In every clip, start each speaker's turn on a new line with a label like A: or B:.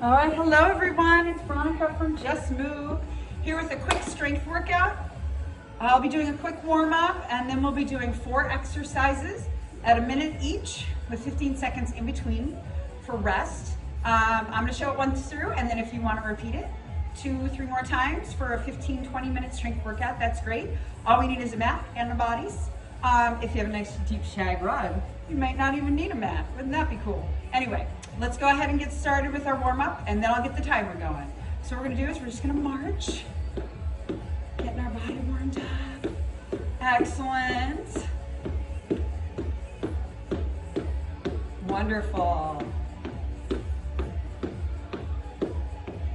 A: All right, hello everyone. It's Veronica from Just Move here with a quick strength workout. I'll be doing a quick warm up and then we'll be doing 4 exercises at a minute each with 15 seconds in between for rest. I'm going to show it once through, and then if you want to repeat it 2-3 more times for a 15-20 minute strength workout, that's great. All we need is a mat and the bodies. If you have a nice deep shag rug, you might not even need a mat. Wouldn't that be cool? Anyway, let's go ahead and get started with our warm up, and then I'll get the timer going. So what we're going to do is we're just going to march, getting our body warmed up. Excellent. Wonderful.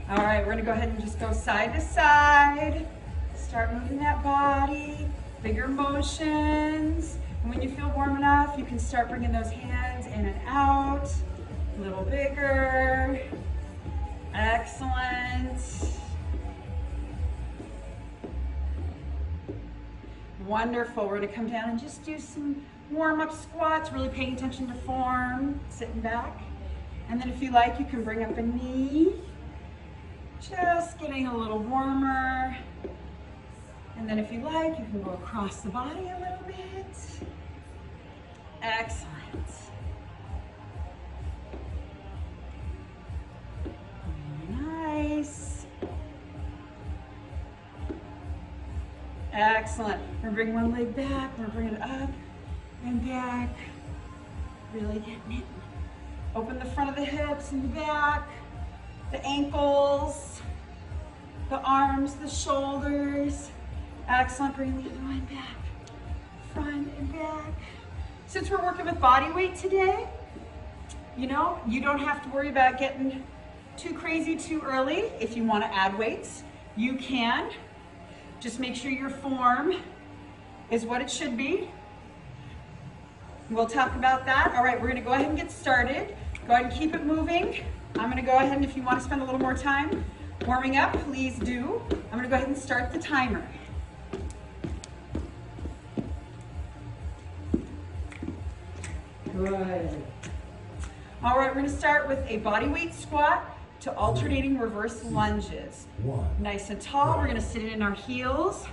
A: All right, we're going to go ahead and just go side to side. Start moving that body, bigger motions. And when you feel warm enough, you can start bringing those hands in and out. A little bigger. Excellent. Wonderful. We're going to come down and just do some warm-up squats, really paying attention to form, sitting back. And then if you like, you can bring up a knee. Just getting a little warmer. And then if you like, you can go across the body a little bit. Excellent. Nice. Excellent. We're gonna bring one leg back, we're bringing it up and back. Really getting it. Open the front of the hips and the back, the ankles, the arms, the shoulders. Excellent. Bring the other one back, front and back. Since we're working with body weight today, you know, you don't have to worry about getting too crazy too early. If you want to add weights, you can. Just make sure your form is what it should be. We'll talk about that. All right, we're going to go ahead and get started. Go ahead and keep it moving. I'm going to go ahead, and if you want to spend a little more time warming up, please do. I'm going to go ahead and start the timer. Good. All right, we're going to start with a body weight squat to alternating reverse lunges. Nice and tall. We're going to sit in our heels.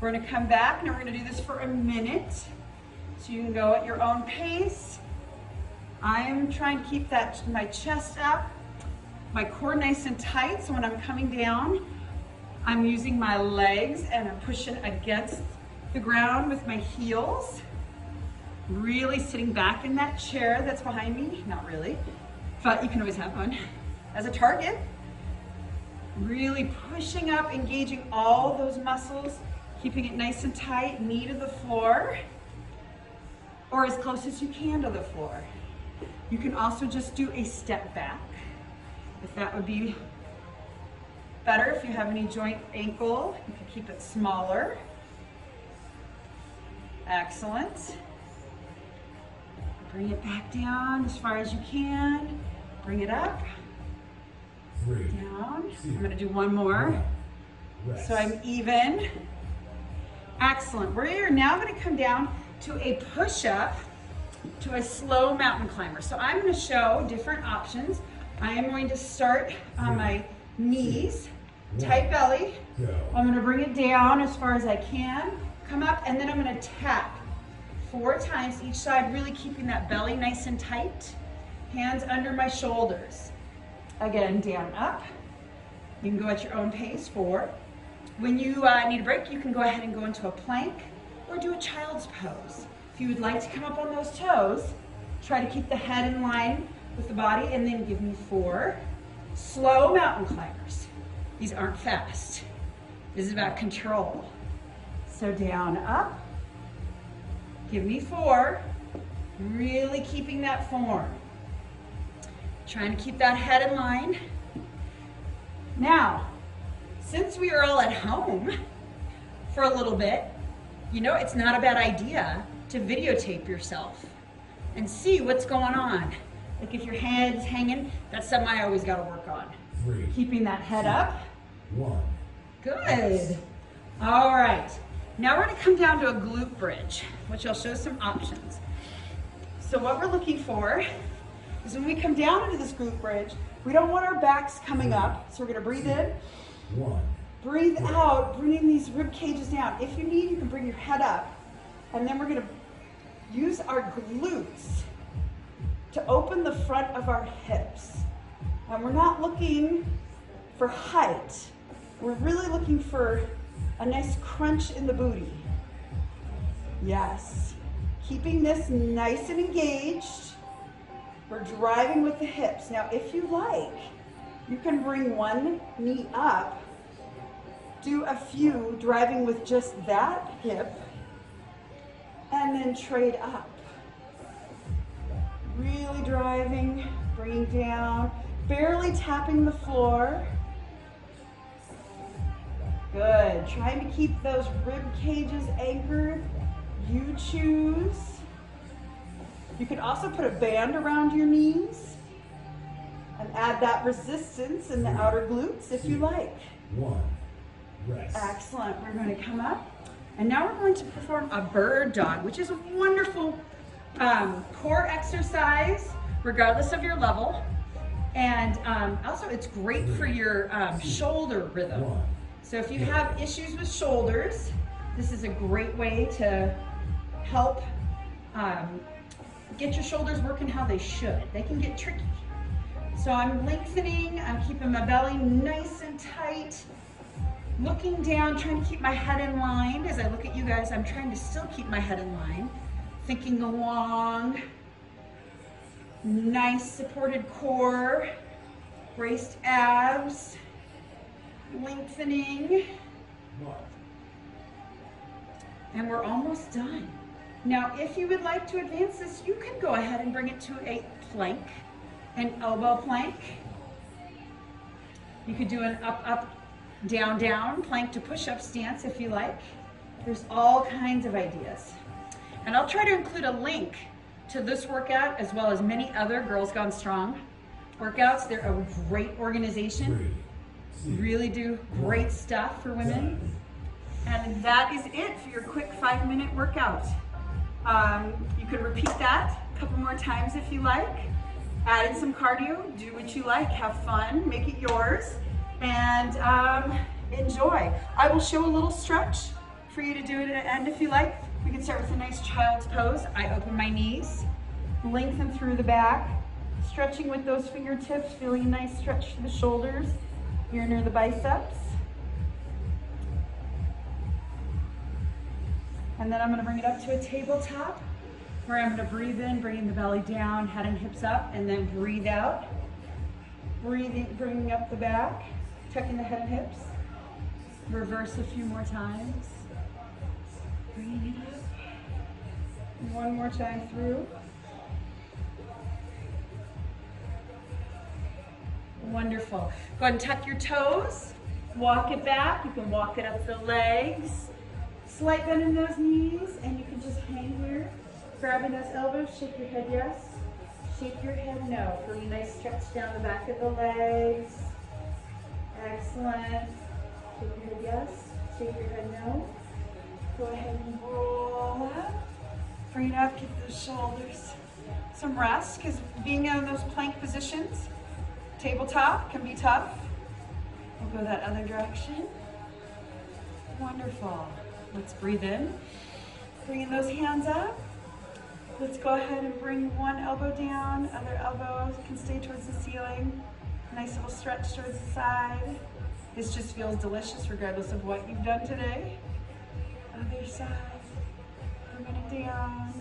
A: We're going to come back, and we're going to do this for a minute. So you can go at your own pace. I am trying to keep my chest up, my core nice and tight. So when I'm coming down, I'm using my legs and I'm pushing against the ground with my heels. Really sitting back in that chair that's behind me. Not really, but you can always have one as a target. Really pushing up, engaging all those muscles, keeping it nice and tight, knee to the floor, or as close as you can to the floor. You can also just do a step back, if that would be better. If you have any joint ankle, you can keep it smaller. Excellent. Bring it back down as far as you can. Bring it up. Down. I'm going to do one more. So I'm even. Excellent. We're now going to come down to a push-up to a slow mountain climber. So I'm going to show different options. I am going to start on my knees, tight belly. I'm going to bring it down as far as I can. Come up, and then I'm going to tap 4 times each side, really keeping that belly nice and tight. Hands under my shoulders. Again, down, up. You can go at your own pace. 4. When you need a break, you can go ahead and go into a plank or do a child's pose. If you would like to come up on those toes, try to keep the head in line with the body, and then give me 4 slow mountain climbers. These aren't fast. This is about control. So down, up. Give me 4, really keeping that form. Trying to keep that head in line. Now, since we are all at home for a little bit, you know, it's not a bad idea to videotape yourself and see what's going on. Like if your head's hanging, that's something I always got to work on.
B: 3,
A: keeping that head up.
B: 1.
A: Good. All right. Now we're going to come down to a glute bridge, which I'll show some options. So what we're looking for is when we come down into this glute bridge, We don't want our backs coming up, so we're gonna breathe in. Breathe out, bringing these rib cages down. If you need, you can bring your head up. And then we're gonna use our glutes to open the front of our hips. And we're not looking for height. We're really looking for a nice crunch in the booty. Yes. Keeping this nice and engaged. We're driving with the hips. Now, if you like, you can bring one knee up, do a few driving with just that hip, and then trade up. Really driving, bringing down, barely tapping the floor. Good, trying to keep those rib cages anchored. You choose. You can also put a band around your knees and add that resistance in the outer glutes if you like. Rest. Excellent, we're going to come up. And now we're going to perform a bird dog, which is a wonderful core exercise, regardless of your level. And also it's great for your shoulder rhythm. So if you have issues with shoulders, this is a great way to help get your shoulders working how they should. They can get tricky. So I'm lengthening, I'm keeping my belly nice and tight, looking down, trying to keep my head in line. As I look at you guys, I'm trying to still keep my head in line, thinking along. Nice supported core, braced abs, lengthening. And we're almost done. Now, if you would like to advance this, you can go ahead and bring it to a plank, an elbow plank. You could do an up, up, down, down, plank to push-up stance if you like. There's all kinds of ideas. And I'll try to include a link to this workout as well as many other Girls Gone Strong workouts. They're a great organization. Really do great stuff for women. And that is it for your quick 5-minute workout. You can repeat that a couple more times if you like. Add in some cardio, do what you like, have fun, make it yours, and enjoy. I will show a little stretch for you to do it at the end if you like. We can start with a nice child's pose. I open my knees, lengthen through the back, stretching with those fingertips, feeling a nice stretch to the shoulders, here near the biceps. And then I'm gonna bring it up to a tabletop where I'm gonna breathe in, bringing the belly down, head and hips up, and then breathe out. Breathing, bringing up the back, tucking the head and hips. Reverse a few more times. Bringing it up. One more time through. Wonderful. Go ahead and tuck your toes. Walk it back. You can walk it up the legs. Slight bend in those knees, and you can just hang here, grabbing those elbows. Shake your head yes, shake your head no. For a nice stretch down the back of the legs. Excellent. Shake your head yes, shake your head no. Go ahead and roll up. Bring it up, give those shoulders some rest, because being in those plank positions, tabletop can be tough. We'll go that other direction. Wonderful. Let's breathe in, bringing those hands up. Let's go ahead and bring one elbow down, other elbow can stay towards the ceiling. Nice little stretch towards the side. This just feels delicious regardless of what you've done today. Other side, bring it down.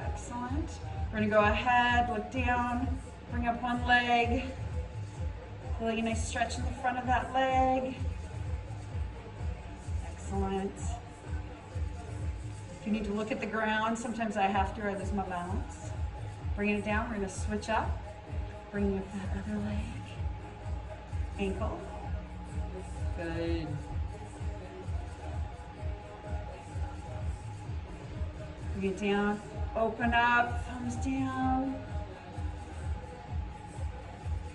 A: Excellent. We're gonna go ahead, look down, bring up one leg. Feeling a nice stretch in the front of that leg. Excellent. If you need to look at the ground, sometimes I have to, or I lose my balance. Bringing it down, we're gonna switch up. Bringing up that other leg. Ankle. Good. Bring it down, open up, thumbs down.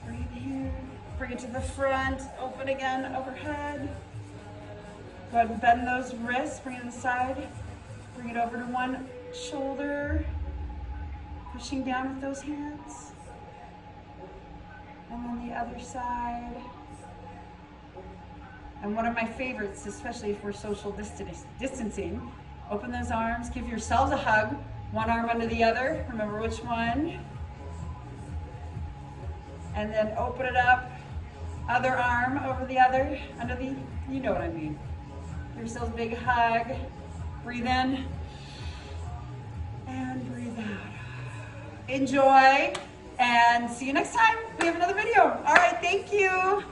A: Bring it here, bring it to the front, open again, overhead. Go ahead and bend those wrists, bring it to the side. Bring it over to one shoulder. Pushing down with those hands. And then the other side. And one of my favorites, especially if we're social distancing, open those arms, give yourselves a hug, one arm under the other, remember which one. And then open it up, other arm over the other, under the, you know what I mean. Give yourselves a big hug, breathe in, and breathe out. Enjoy, and see you next time. We have another video. All right, thank you.